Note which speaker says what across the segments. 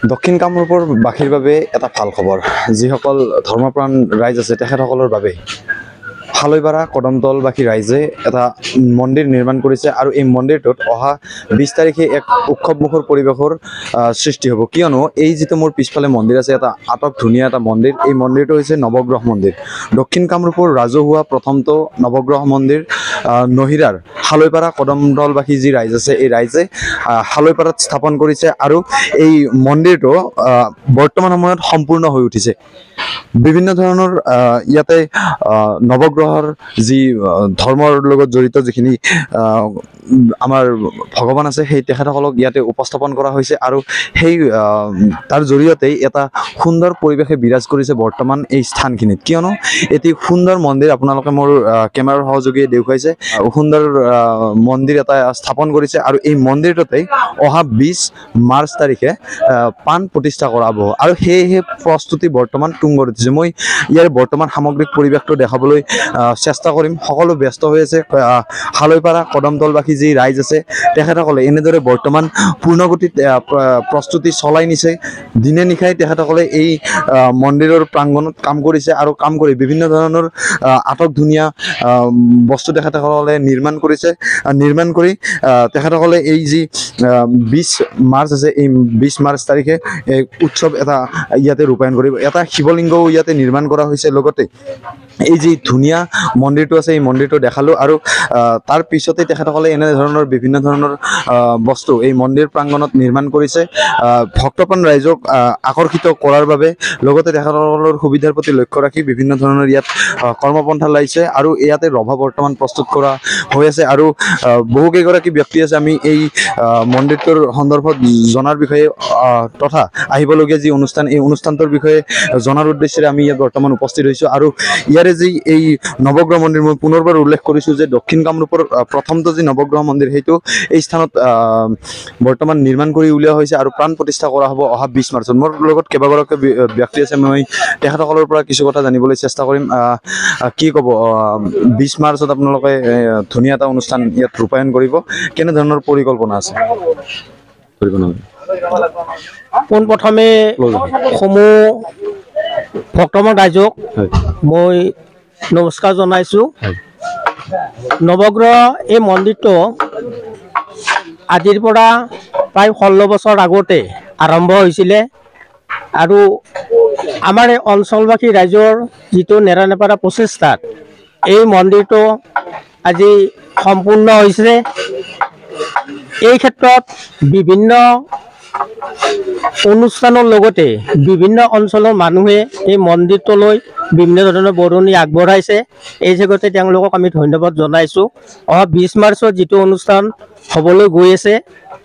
Speaker 1: দক্ষিণ কামৰূপৰ বাসীৰ বাবে এটা ভাল খবৰ যিসকল ধৰ্মপ্ৰাণ ৰাইজ আছে তেখেতসকলৰ বাবে হালৈপাৰা কদমতলবাসী ৰাইজে এটা মন্দিৰ নিৰ্মাণ কৰিছে আৰু এই মন্দিৰটোত অহা 20 তাৰিখে এক উৎসৱমুখৰ পৰিৱেশৰ সৃষ্টি হ'ব কিয়নো এই যিটো মোৰ পিছফালে মন্দিৰ আছে এটা আটক ধুনীয়া এটা মন্দিৰ এই মন্দিৰটো হৈছে নৱগ্ৰহ মন্দিৰ দক্ষিণ কামৰূপৰ ৰাজহুৱা প্ৰথমটো নৱগ্ৰহ মন্দিৰ নহিৰাৰ হালৈপাৰা কদমতলবাসী যি ৰাইজ আছে এই ৰাইজে হালৈপাৰাত স্থাপন কৰিছে আৰু এই মন্দিৰটো বৰ্তমান সময়ত সম্পূৰ্ণ হৈ উঠিছে বিভিন্ন ধৰণৰ ইয়াতে নৱগ্ৰহৰ যি ধৰ্মৰ লগত জড়িত যিখিনি আমাৰ ভগৱান আছে সেই তেখেতসকলক ইয়াতে উপস্থাপন কৰা হৈছে আৰু সেই তাৰ জৰিয়তে এটা সুন্দৰ পৰিৱেশে বিৰাজ কৰিছে বৰ্তমান এই স্থানখিনিত কিয়নো এটি সুন্দৰ মন্দিৰ আপোনালোকে মোৰ কেমেৰাৰ সহযোগী দেখুৱাইছে সুন্দৰ মন্দিৰ এটা স্থাপন কৰিছে আৰু এই মন্দিৰটোতে অহা 20 মাৰ্চ তাৰিখে পাণ প্ৰতিষ্ঠা কৰা হ'ব আৰু সেয়েহে প্ৰস্তুতি বৰ্তমান তুংগত উঠিছে মই ইয়াৰ বৰ্তমান সামগ্ৰিক পৰিৱেশটো দেখাবলৈ চেষ্টা কৰিম সকলো ব্যস্ত হৈ আছে হালৈপাৰা কদমতলবাসী যি ৰাইজ আছে তেখেতসকলে এনেদৰে বৰ্তমান পূৰ্ণগতিত প্ৰস্তুতি চলাই নিছে দিনে নিশাই তেখেতসকলে এই মন্দিৰৰ প্ৰাংগণত কাম কৰিছে আৰু কাম কৰি বিভিন্ন ধৰণৰ আটক ধুনীয়া বস্তু তেখেতসকলে নিৰ্মাণ কৰিছে নিৰ্মাণ কৰি তেখেতসকলে এই যি 20 মাৰ্চ আছে এই 20 মাৰ্চ তাৰিখে এই উৎসৱ এটা ইয়াতে ৰূপায়ণ কৰিব এটা শিৱলিংগও ইয়াতে নিৰ্মাণ কৰা হৈছে লগতে এই যি ধুনীয়া মন্দিৰটো আছে এই মন্দিৰটো দেখালো আৰু তাৰ পিছতে তেখেতসকলে এনে ধৰণৰ বিভিন্ন ধৰণৰ বস্তু এই মন্দিৰ প্ৰাংগণত নিৰ্মাণ কৰিছে ভক্তপ্ৰাণ ৰাইজক আকৰ্ষিত কৰাৰ বাবে লগতে তেখেতসকলৰ সুবিধাৰ প্ৰতি লক্ষ্য ৰাখি বিভিন্ন ধৰণৰ ইয়াত কৰ্মপন্থা লাইছে আৰু ইয়াতে ৰভা বৰ্তমান প্ৰস্তুত কৰা হৈ আছে আৰু বহুকেইগৰাকী ব্যক্তি আছে আমি এই মন্দিৰটোৰ সন্দৰ্ভত জনাৰ বিষয়ে তথা আহিবলগীয়া যি অনুষ্ঠান এই অনুষ্ঠানটোৰ বিষয়ে জনাৰ উদ্দেশ্যে আমি ইয়াত বৰ্তমান উপস্থিত হৈছোঁ আৰু ইয়াৰে যি এই নৱগ্ৰহ মন্দিৰ মই পুনৰবাৰ উল্লেখ কৰিছোঁ যে দক্ষিণ কামৰূপৰ প্ৰথমটো যি নৱগ্ৰহ মন্দিৰ সেইটো এই স্থানত বৰ্তমান নিৰ্মাণ কৰি উলিওৱা হৈছে আৰু প্ৰাণ প্ৰতিষ্ঠা কৰা হ'ব অহা 20 মাৰ্চত মোৰ লগত কেইবাগৰাকী ব্যক্তি আছে মই তেখেতসকলৰ পৰা কিছু কথা জানিবলৈ চেষ্টা কৰিম কি ক'ব 20 মাৰ্চত আপোনালোকে ধুনীয়া এটা অনুষ্ঠান ইয়াত ৰূপায়ণ কৰিব কেনেধৰণৰ পৰিকল্পনা আছে
Speaker 2: পোনপ্ৰথমে সমূহ ভক্তমান ৰাইজক মই নমস্কাৰ জনাইছোঁ নৱগ্ৰহ এই মন্দিৰটো আজিৰ পৰা প্ৰায় 16 বছৰ আগতে আৰম্ভ হৈছিলে আৰু আমাৰ এই অঞ্চলবাসী ৰাইজৰ যিটো নেৰানেপেৰা প্ৰচেষ্টাত এই মন্দিৰটো আজি সম্পূৰ্ণ হৈছে এই ক্ষেত্ৰত বিভিন্ন অনুষ্ঠানৰ লগতে বিভিন্ন অঞ্চলৰ মানুহে এই মন্দিৰটোলৈ বিভিন্ন ধৰণৰ বৰঙণি আগবঢ়াইছে এই জগতে তেওঁলোকক আমি ধন্যবাদ জনাইছোঁ অহা 20 মাৰ্চত যিটো অনুষ্ঠান হ'বলৈ গৈ আছে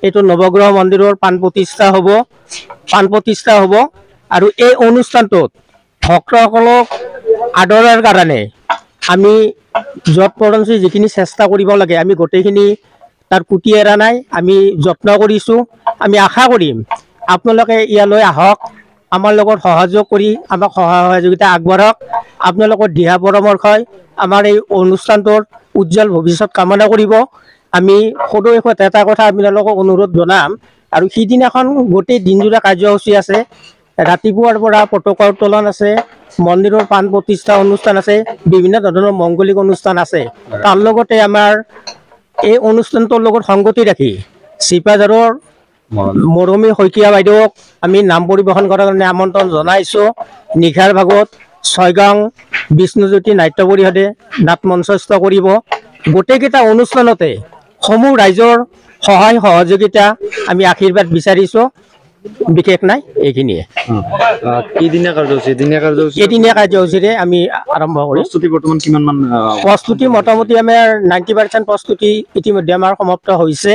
Speaker 2: এইটো নৱগ্ৰহ মন্দিৰৰ প্ৰাণ প্ৰতিষ্ঠা হ'ব আৰু এই অনুষ্ঠানটোত ভক্তসকলক আদৰাৰ কাৰণে আমি যৎপৰোনাস্তি যিখিনি চেষ্টা কৰিব লাগে আমি গোটেইখিনি তাৰ কুটি এৰা নাই আমি যত্ন কৰিছোঁ আমি আশা কৰিম আপোনালোকে ইয়ালৈ আহক আমাৰ লগত সহযোগ কৰি আমাক সহযোগিতা আগবঢ়াওক আপোনালোকৰ দিহা পৰামৰ্শই আমাৰ এই অনুষ্ঠানটোৰ উজ্জ্বল ভৱিষ্যত কামনা কৰিব আমি সদৌ এটা কথা আপোনালোকক অনুৰোধ জনাম আৰু সিদিনাখন গোটেই দিনজোৰা কাৰ্যসূচী আছে ৰাতিপুৱাৰ পৰা পতাকা উত্তোলন আছে মন্দিৰৰ প্ৰাণ প্ৰতিষ্ঠা অনুষ্ঠান আছে বিভিন্ন ধৰণৰ মংগলিক অনুষ্ঠান আছে তাৰ লগতে আমাৰ এই অনুষ্ঠানটোৰ লগত সংগতি ৰাখি চিপাঝাৰৰ মৰমী শইকীয়া বাইদেউক আমি নাম পৰিৱেশন কৰাৰ কাৰণে আমন্ত্ৰণ জনাইছোঁ নিশাৰ ভাগত 6 গাঁও বিষ্ণুজ্যোতি নাট্য পৰিষদে নাট মঞ্চস্থ কৰিব গোটেইকেইটা অনুষ্ঠানতে সমূহ ৰাইজৰ সহায় সহযোগিতা আমি আশীৰ্বাদ বিচাৰিছোঁ বিশেষ নাই এইখিনিয়ে
Speaker 1: এদিনীয়া
Speaker 2: কাৰ্যসূচীৰে আমি আৰম্ভ কৰিম
Speaker 1: প্ৰস্তুতি বৰ্তমান কিমানমান
Speaker 2: প্ৰস্তুতি মোটামুটি আমাৰ 90% প্ৰস্তুতি ইতিমধ্যে আমাৰ সমাপ্ত হৈছে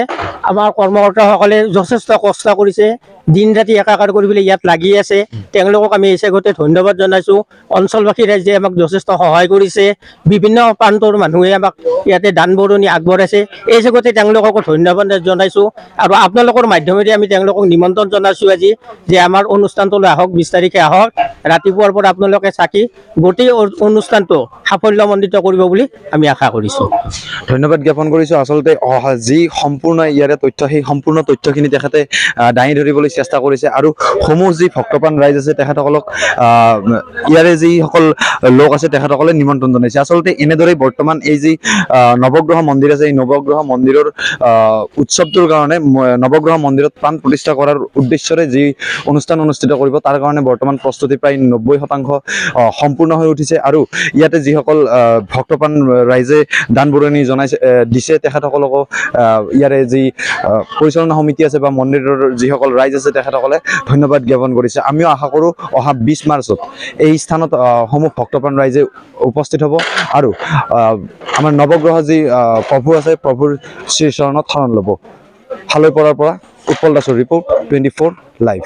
Speaker 2: আমাৰ কৰ্মকৰ্তাসকলে যথেষ্ট কষ্ট কৰিছে দিন ৰাতি একাকাৰ কৰিবলৈ ইয়াত লাগি আছে তেওঁলোকক আমি এই চেগতে ধন্যবাদ জনাইছোঁ অঞ্চলবাসী ৰাইজে আমাক যথেষ্ট সহায় কৰিছে বিভিন্ন প্ৰান্তৰ মানুহে আমাক ইয়াতে দান বৰঙণি আগবঢ়াইছে এই চেগতে তেওঁলোককো ধন্যবাদ জনাইছোঁ আৰু আপোনালোকৰ মাধ্যমেৰে আমি তেওঁলোকক নিমন্ত্ৰণ জনাইছোঁ আজি যে আমাৰ অনুষ্ঠানটোলৈ আহক 20 তাৰিখে আহক ৰাতিপুৱাৰ পৰা আপোনালোকে চাকি গোটেই অনুষ্ঠানটো সাফল্যমণ্ডিত কৰিব বুলি আমি আশা কৰিছোঁ
Speaker 1: ধন্যবাদ জ্ঞাপন কৰিছোঁ আচলতে যি সম্পূৰ্ণ ইয়াৰে তথ্য সেই সম্পূৰ্ণ তথ্যখিনি তেখেতে দাঙি ধৰিবলৈ চেষ্টা কৰিছে আৰু সমূহ যি ভক্তপ্ৰাণ ৰাইজ আছে তেখেতসকলক ইয়াৰে যিসকল লোক আছে তেখেতসকলে নিমন্ত্ৰণ জনাইছে। আচলতে এনেদৰেই বৰ্তমান এই যি নৱগ্ৰহ মন্দিৰ আছে এই নৱগ্ৰহ মন্দিৰৰ উৎসৱটোৰ কাৰণে নৱগ্ৰহ মন্দিৰত প্ৰাণ প্ৰতিষ্ঠা কৰাৰ উদ্দেশ্যৰে যি অনুষ্ঠান অনুষ্ঠিত কৰিব তাৰ কাৰণে বৰ্তমান প্ৰস্তুতি প্ৰায় 90% সম্পূৰ্ণ হৈ উঠিছে আৰু ইয়াতে যিসকল ভক্তপ্ৰাণ ৰাইজে দান বৰঙণি দিছে তেখেতসকলকো ইয়াৰে যি পৰিচালনা সমিতি আছে বা মন্দিৰৰ যিসকল ৰাইজ আছে তেখেতসকলে ধন্যবাদ জ্ঞাপন কৰিছে। আমিও আশা কৰোঁ অহা 20 মাৰ্চত এই স্থানত সমূহ ভক্তপ্ৰাণ ৰাইজে উপস্থিত হ'ব আৰু আমাৰ নৱগ্ৰহ যি প্ৰভু আছে প্ৰভুৰ শ্ৰীচৰণত শৰণ ল'ব। ফালৈপৰাৰ পৰা উৎপল দাসৰ ৰিপৰ্ট 24 লাইভ।